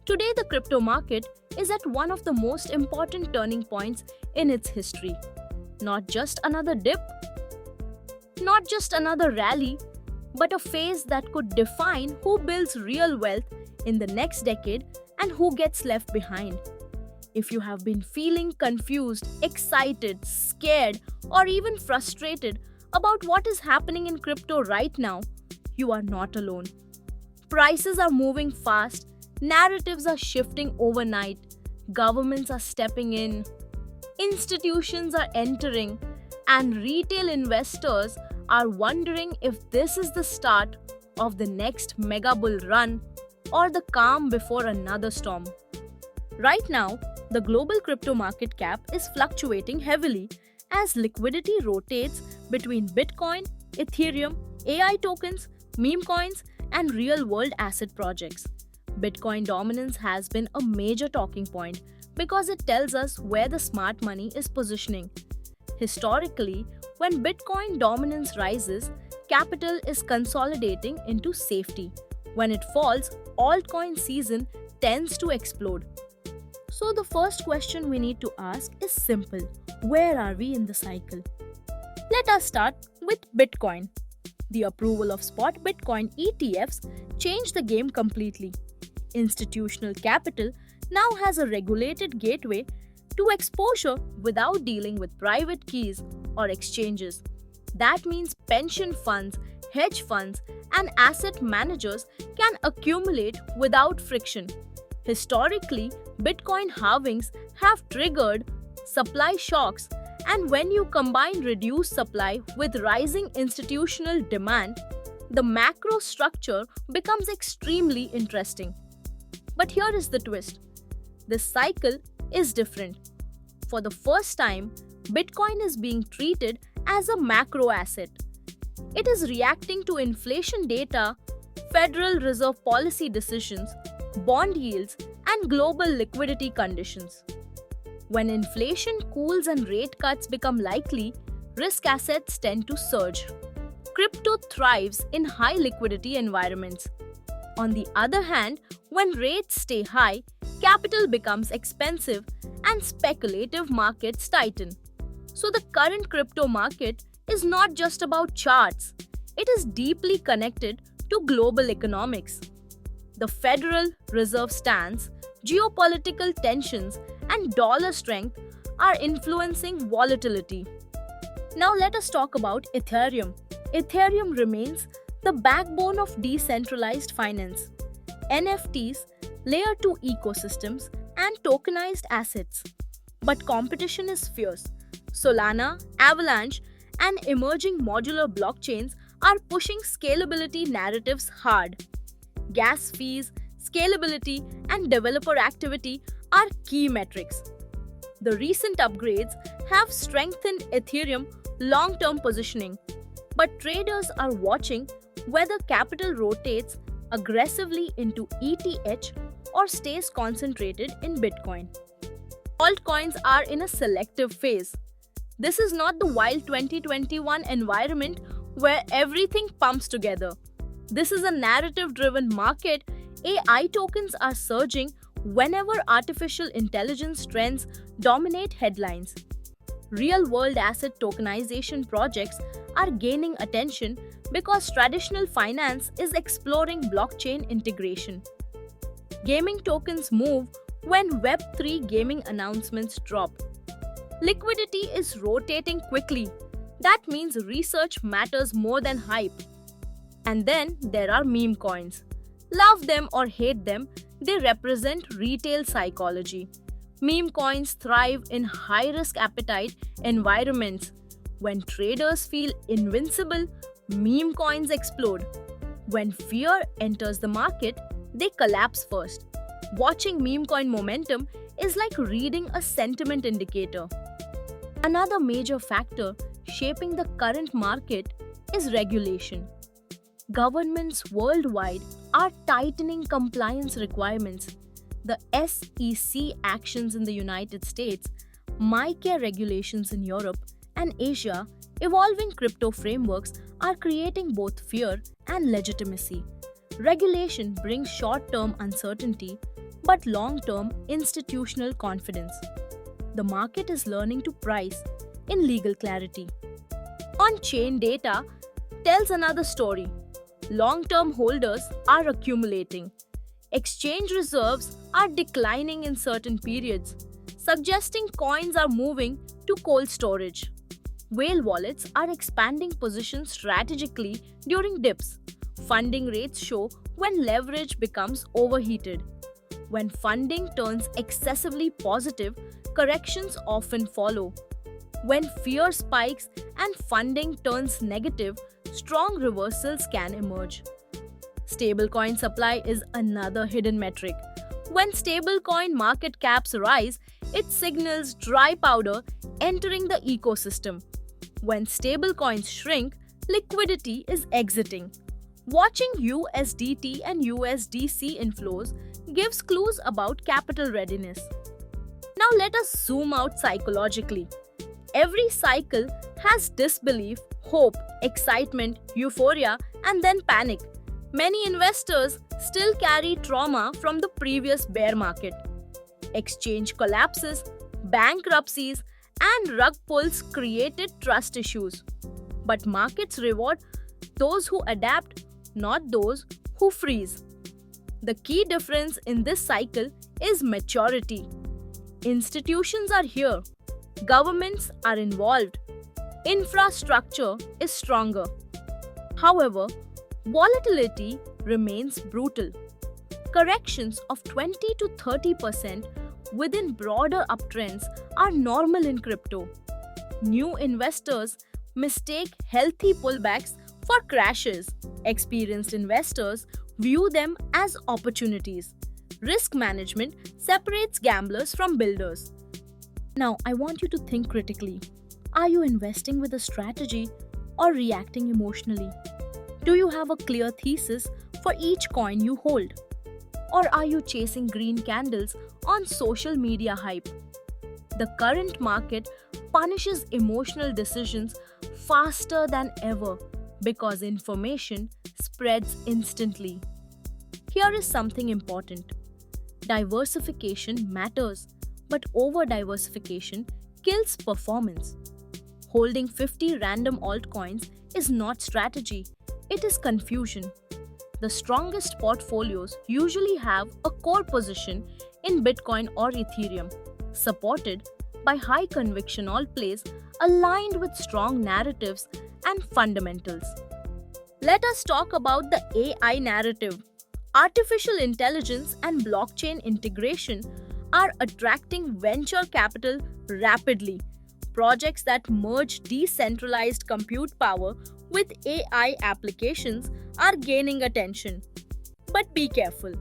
Today, the crypto market is at one of the most important turning points in its history. Not just another dip, not just another rally, but a phase that could define who builds real wealth in the next decade and who gets left behind. If you have been feeling confused, excited, scared, or even frustrated about what is happening in crypto right now, you are not alone. Prices are moving fast, narratives are shifting overnight, governments are stepping in, institutions are entering, and retail investors are wondering if this is the start of the next mega bull run or the calm before another storm. Right now, the global crypto market cap is fluctuating heavily as liquidity rotates between Bitcoin, Ethereum, AI tokens, meme coins, and real world asset projects. Bitcoin dominance has been a major talking point because it tells us where the smart money is positioning. Historically, when Bitcoin dominance rises, capital is consolidating into safety. When it falls, altcoin season tends to explode. So the first question we need to ask is simple. Where are we in the cycle? Let us start with Bitcoin. The approval of spot Bitcoin ETFs changed the game completely. Institutional capital now has a regulated gateway to exposure without dealing with private keys or exchanges. That means pension funds, hedge funds, and asset managers can accumulate without friction. Historically, Bitcoin halvings have triggered supply shocks, and when you combine reduced supply with rising institutional demand, the macro structure becomes extremely interesting. But here is the twist. This cycle is different. For the first time, Bitcoin is being treated as a macro asset. It is reacting to inflation data, Federal Reserve policy decisions, bond yields, and global liquidity conditions. When inflation cools and rate cuts become likely, risk assets tend to surge. Crypto thrives in high liquidity environments. On the other hand, when rates stay high, capital becomes expensive and speculative markets tighten. So the current crypto market is not just about charts, it is deeply connected to global economics. The Federal Reserve stance, geopolitical tensions, and dollar strength are influencing volatility. Now let us talk about Ethereum. Ethereum remains the backbone of decentralized finance. NFTs, layer 2 ecosystems, and tokenized assets. But competition is fierce. Solana, Avalanche, and emerging modular blockchains are pushing scalability narratives hard. Gas fees, scalability, and developer activity are key metrics. The recent upgrades have strengthened Ethereum long-term positioning, but traders are watching whether capital rotates aggressively into ETH or stays concentrated in Bitcoin. Altcoins are in a selective phase. This is not the wild 2021 environment where everything pumps together. This is a narrative-driven market. AI tokens are surging whenever artificial intelligence trends dominate headlines. Real-world asset tokenization projects are gaining attention because traditional finance is exploring blockchain integration. Gaming tokens move when Web3 gaming announcements drop. Liquidity is rotating quickly. That means research matters more than hype. And then there are meme coins. Love them or hate them, they represent retail psychology. Meme coins thrive in high-risk appetite environments. When traders feel invincible, meme coins explode. When fear enters the market, they collapse first. Watching meme coin momentum is like reading a sentiment indicator. Another major factor shaping the current market is regulation. Governments worldwide are tightening compliance requirements. The SEC actions in the United States, MiCA regulations in Europe, and Asia, evolving crypto frameworks are creating both fear and legitimacy. Regulation brings short-term uncertainty, but long-term institutional confidence. The market is learning to price in legal clarity. On-chain data tells another story. Long-term holders are accumulating. Exchange reserves are declining in certain periods, suggesting coins are moving to cold storage. Whale wallets are expanding positions strategically during dips. Funding rates show when leverage becomes overheated. When funding turns excessively positive, corrections often follow. When fear spikes and funding turns negative, strong reversals can emerge. Stablecoin supply is another hidden metric. When stablecoin market caps rise, it signals dry powder entering the ecosystem. When stablecoins shrink, liquidity is exiting. Watching USDT and USDC inflows gives clues about capital readiness. Now let us zoom out psychologically. Every cycle has disbelief, hope, excitement, euphoria, and then panic. Many investors still carry trauma from the previous bear market. Exchange collapses, bankruptcies, and rug pulls created trust issues. But markets reward those who adapt, not those who freeze. The key difference in this cycle is maturity. Institutions are here, governments are involved, infrastructure is stronger. However, volatility remains brutal. Corrections of 20 to 30% within broader uptrends are normal in crypto. New investors mistake healthy pullbacks for crashes. Experienced investors view them as opportunities. Risk management separates gamblers from builders. Now, I want you to think critically. Are you investing with a strategy or reacting emotionally? Do you have a clear thesis for each coin you hold? Or are you chasing green candles on social media hype? The current market punishes emotional decisions faster than ever because information spreads instantly. Here is something important. Diversification matters, but over-diversification kills performance. Holding 50 random altcoins is not strategy, it is confusion. The strongest portfolios usually have a core position in Bitcoin or Ethereum, supported by high conviction alt plays aligned with strong narratives and fundamentals. Let us talk about the AI narrative. Artificial intelligence and blockchain integration are attracting venture capital rapidly. Projects that merge decentralized compute power with AI applications are gaining attention. But be careful.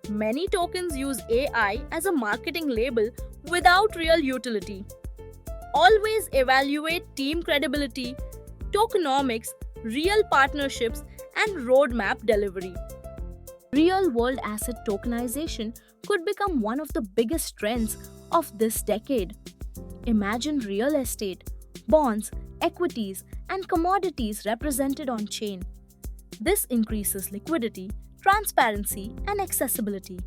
Many tokens use AI as a marketing label without real utility. Always evaluate team credibility, tokenomics, real partnerships, and roadmap delivery. Real-world asset tokenization could become one of the biggest trends of this decade. Imagine real estate, bonds, equities, and commodities represented on chain. This increases liquidity, transparency, and accessibility.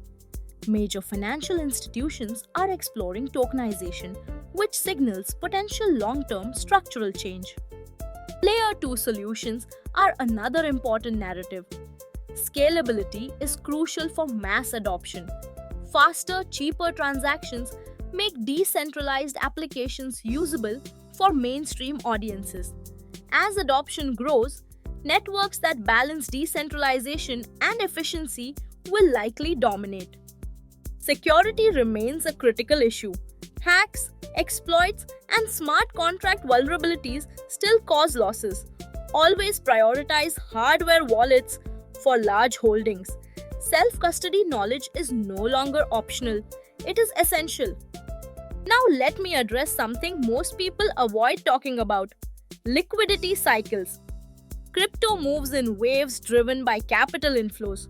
Major financial institutions are exploring tokenization, which signals potential long-term structural change. Layer 2 solutions are another important narrative. Scalability is crucial for mass adoption. Faster, cheaper transactions make decentralized applications usable for mainstream audiences. As adoption grows, networks that balance decentralization and efficiency will likely dominate. Security remains a critical issue. Hacks, exploits, and smart contract vulnerabilities still cause losses. Always prioritize hardware wallets for large holdings. Self-custody knowledge is no longer optional, it is essential. Now let me address something most people avoid talking about: liquidity cycles. Crypto moves in waves driven by capital inflows.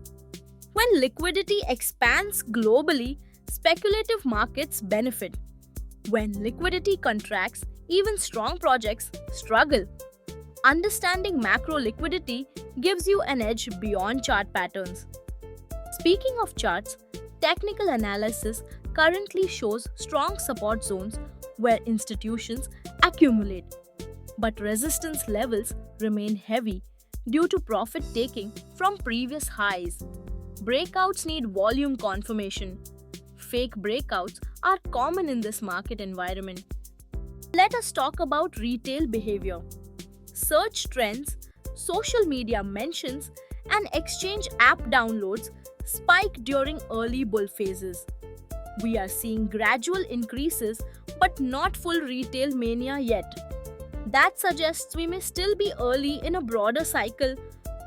When liquidity expands globally, speculative markets benefit. When liquidity contracts, even strong projects struggle. Understanding macro liquidity gives you an edge beyond chart patterns. Speaking of charts, Technical analysis currently shows strong support zones where institutions accumulate, but resistance levels remain heavy due to profit taking from previous highs. Breakouts need volume confirmation. Fake breakouts are common in this market environment. Let us talk about retail behavior. Search trends, social media mentions, and exchange app downloads spike during early bull phases. We are seeing gradual increases but not full retail mania yet. That suggests we may still be early in a broader cycle,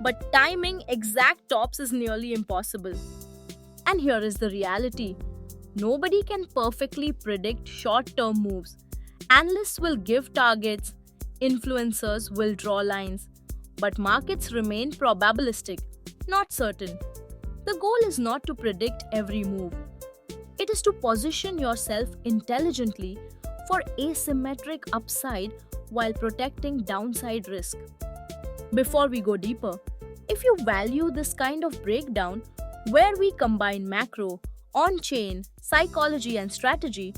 but timing exact tops is nearly impossible. And here is the reality. Nobody can perfectly predict short-term moves. Analysts will give targets, influencers will draw lines, but markets remain probabilistic, not certain. The goal is not to predict every move. It is to position yourself intelligently for asymmetric upside while protecting downside risk. Before we go deeper, if you value this kind of breakdown where we combine macro, on-chain, psychology and strategy,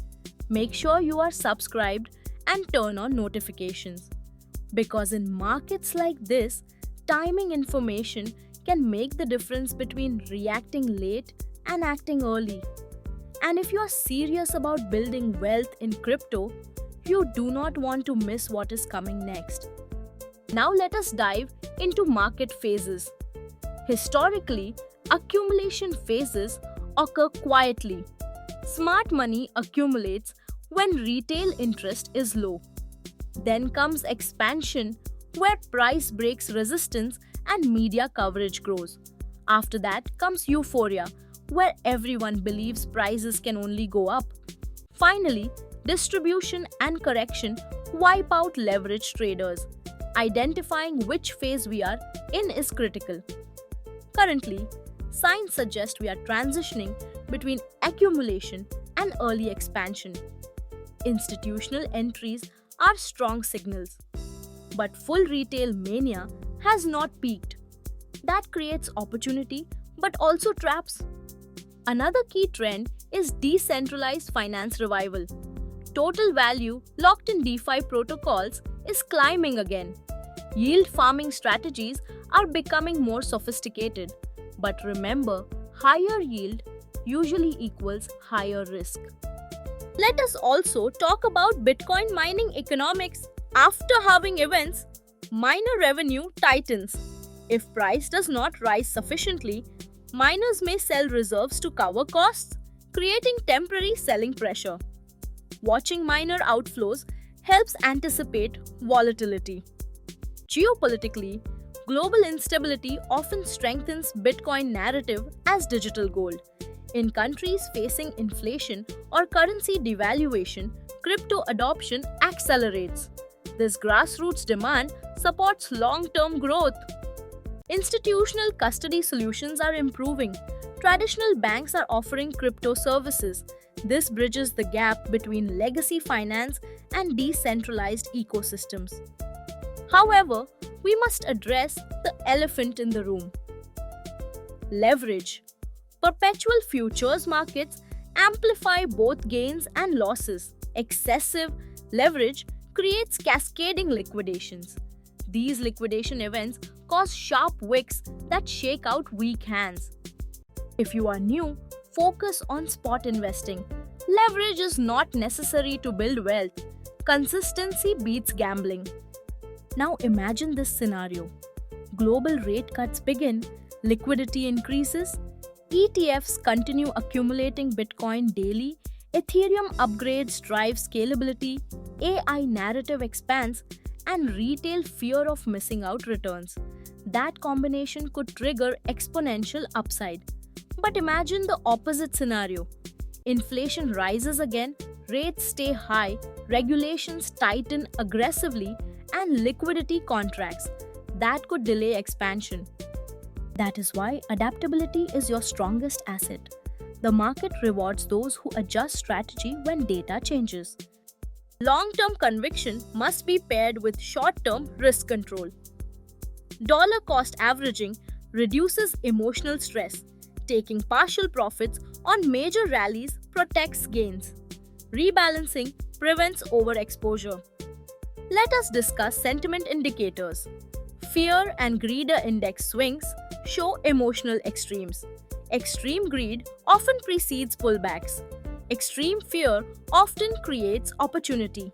make sure you are subscribed and turn on notifications. Because in markets like this, timing information can make the difference between reacting late and acting early. And if you are serious about building wealth in crypto, you do not want to miss what is coming next. Now let us dive into market phases. Historically, accumulation phases occur quietly. Smart money accumulates when retail interest is low. Then comes expansion, where price breaks resistance and media coverage grows. After that comes euphoria, where everyone believes prices can only go up. Finally, distribution and correction wipe out leveraged traders. Identifying which phase we are in is critical. Currently, signs suggest we are transitioning between accumulation and early expansion. Institutional entries are strong signals, but full retail mania has not peaked. That creates opportunity but also traps. Another key trend is decentralized finance revival. Total value locked in DeFi protocols is climbing again. Yield farming strategies are becoming more sophisticated. But remember, higher yield usually equals higher risk. Let us also talk about Bitcoin mining economics. After halving events, miner revenue tightens. If price does not rise sufficiently, miners may sell reserves to cover costs, creating temporary selling pressure. Watching miner outflows helps anticipate volatility. Geopolitically, global instability often strengthens Bitcoin narrative as digital gold. In countries facing inflation or currency devaluation, crypto adoption accelerates. This grassroots demand supports long-term growth. Institutional custody solutions are improving. Traditional banks are offering crypto services. This bridges the gap between legacy finance and decentralized ecosystems. However, we must address the elephant in the room. Leverage. Perpetual futures markets amplify both gains and losses. Excessive leverage creates cascading liquidations. These liquidation events cause sharp wicks that shake out weak hands. If you are new, focus on spot investing. Leverage is not necessary to build wealth. Consistency beats gambling. Now imagine this scenario. Global rate cuts begin, liquidity increases, ETFs continue accumulating Bitcoin daily, Ethereum upgrades drive scalability, AI narrative expands, and retail fear of missing out returns. That combination could trigger exponential upside. But imagine the opposite scenario. Inflation rises again, rates stay high, regulations tighten aggressively, and liquidity contracts. That could delay expansion. That is why adaptability is your strongest asset. The market rewards those who adjust strategy when data changes. Long-term conviction must be paired with short-term risk control. Dollar cost averaging reduces emotional stress, Taking partial profits on major rallies protects gains. Rebalancing prevents overexposure. Let us discuss sentiment indicators. Fear and greed index swings show emotional extremes. Extreme greed often precedes pullbacks. Extreme fear often creates opportunity.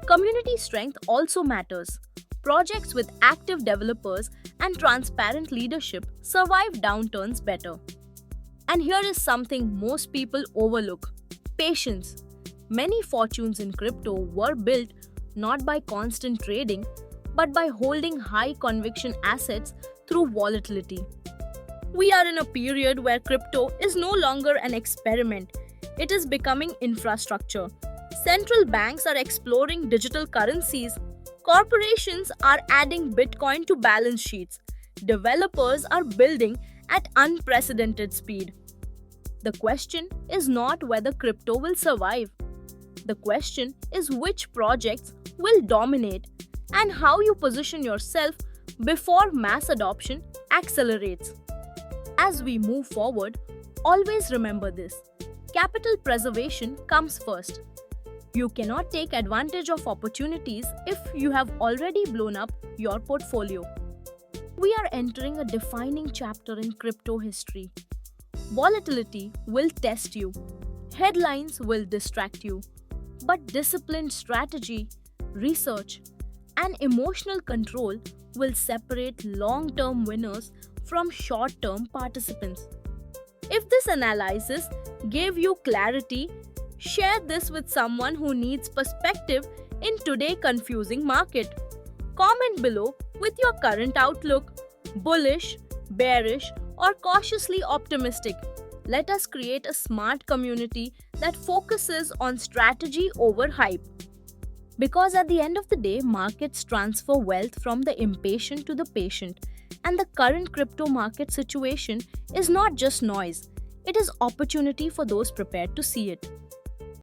Community strength also matters. Projects with active developers and transparent leadership survive downturns better. And here is something most people overlook: patience. Many fortunes in crypto were built not by constant trading, but by holding high conviction assets through volatility. We are in a period where crypto is no longer an experiment, it is becoming infrastructure. Central banks are exploring digital currencies, corporations are adding Bitcoin to balance sheets, developers are building at unprecedented speed. The question is not whether crypto will survive. The question is which projects will dominate and how you position yourself before mass adoption accelerates. As we move forward, always remember this: capital preservation comes first. You cannot take advantage of opportunities if you have already blown up your portfolio. We are entering a defining chapter in crypto history. Volatility will test you, headlines will distract you, but disciplined strategy, research, and emotional control will separate long-term winners from short-term participants. If this analysis gave you clarity, share this with someone who needs perspective in today's confusing market. Comment below with your current outlook: bullish, bearish, or cautiously optimistic. Let us create a smart community that focuses on strategy over hype. Because at the end of the day, markets transfer wealth from the impatient to the patient, and the current crypto market situation is not just noise, it is opportunity for those prepared to see it.